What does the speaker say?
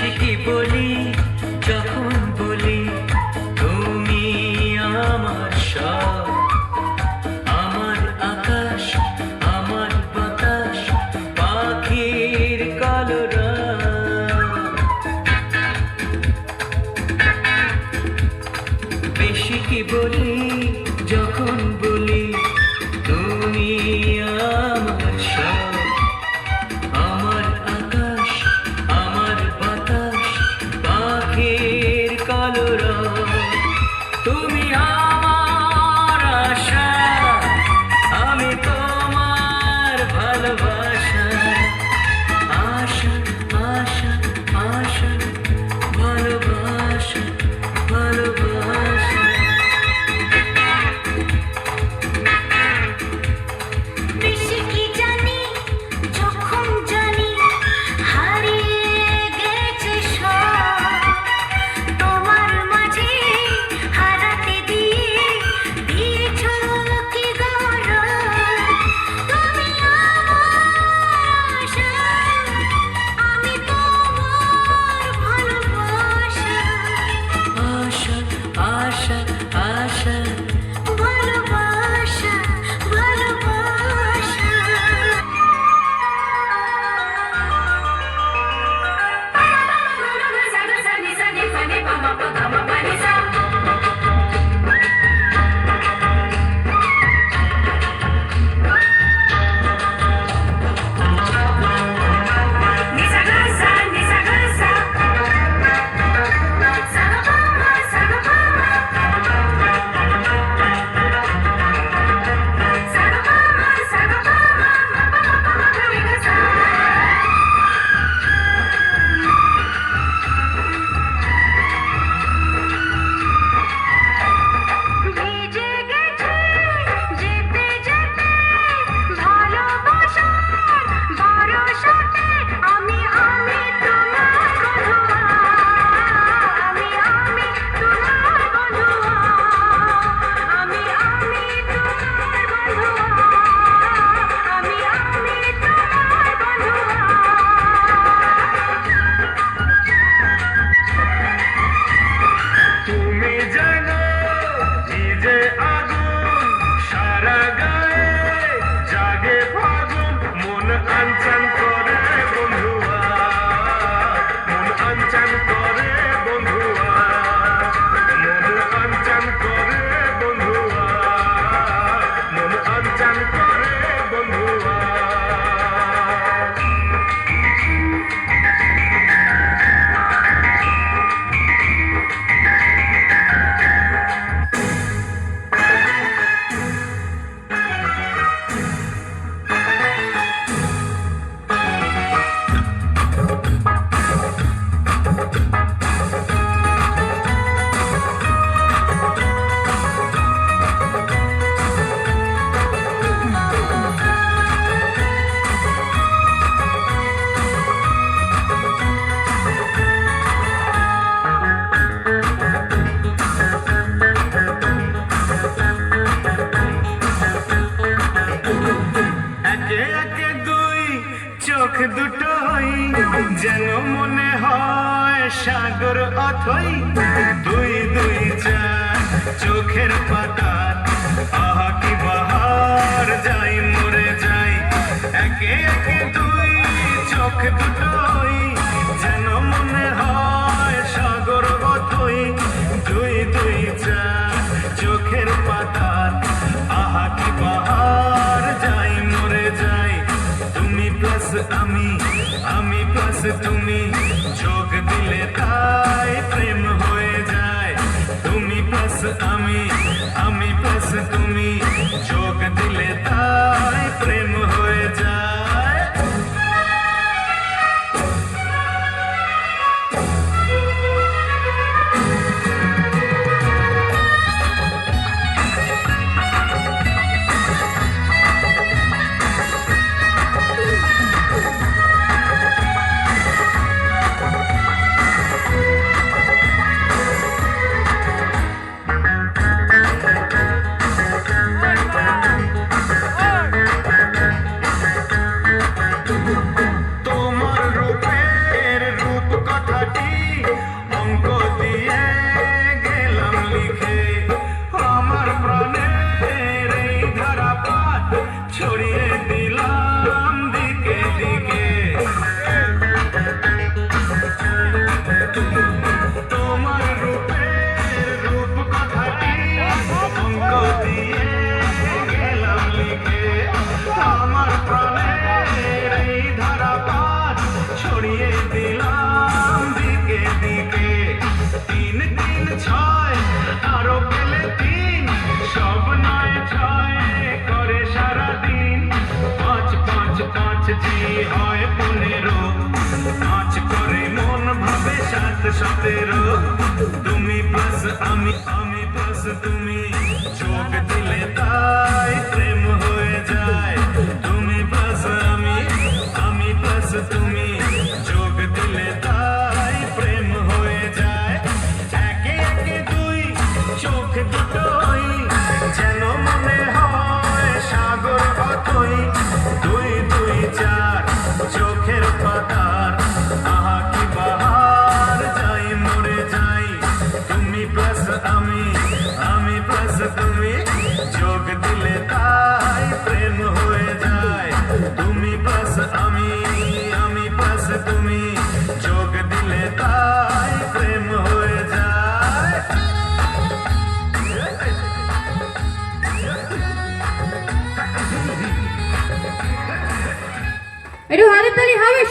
বেশি কি বলি যখন বলি তুমি আমার সব, আমার আকাশ, আমার বাতাস, পাখির কলরব। বেশি কি বলি যখন বলি তুমি আমার সব, আমার আকাশ, আমার বাতাস, পাখির কলরব। তুমি আমার আশা, আমি তোমার ভালোবাসা। আশা আশা আশা, ভালোবাসা ভালোবাসা। বেশি কি জানি যখন জানি হারিয়ে গেছে সব, তোমার মাঝে হারাতে দিয়ে দিয়েছ কি গরব। তুমি আমার আশা, আমি তোমার ভালোবাসা। আশা আশা আশা, ভালোবাসা ভালোবাসা। ভিজে গেছে যেতে যেতে ভালোবাসার বরসাতে, আমি তোমার বন্ধুয়া, আমি তোমার বন্ধুয়া, আমি তোমার বন্ধুয়া, আমি তোমার বন্ধুয়া। তুমি জানো এই যে আগুন সারা গায়ে জাগে ফাগুন, মন আনচান করে বন্ধুয়া, মন আনচান করে বন্ধুয়া, মন আনচান করে বন্ধুয়া, মন আনচান করে বন্ধুয়া। একে একে দুই চোখ দুটোই যেন মনে হয় সাগর অথই, দুই দুই চার চোখের পাতা, আহা কি বাহার, যাই মরে যাই। একে একে দুই চোখ দুটোই যেন মনে হয় সাগর অথই, দুই দুই চার চোখের পাতা, আহা কি বাহার, যাই মরে যাই। তুমি প্লাস আমি প্লাস তুমি, যোগ দিলে তাই প্রেম হয়ে যায়। তুমি প্লাস আমি প্লাস তুমি, যোগ দিলে তাই প্রেম হয়ে যায়। 17 তুমি প্লাস আমি আমি প্লাস তুমি যোগ দিলে তাই প্রেম হয়ে যায় তুমি প্লাস আমি প্লাস তুমি যোগ দিলে তাই প্রেম হয়ে যায় একে একে দুই চোখ দুটোই যেন মনে হয় সাগর অথই 2 2 4 চোখের পাতার আহা কি বাহার যাই মরে যাই তুমি প্লাস আমি প্লাস তুমি যোগ দিলে তাই প্রেম হয়ে যায় তুমি প্লাস আমি প্লাস তুমি যোগ দিলে তাই প্রেম হয়ে যায় একটু হাতের তালি হবে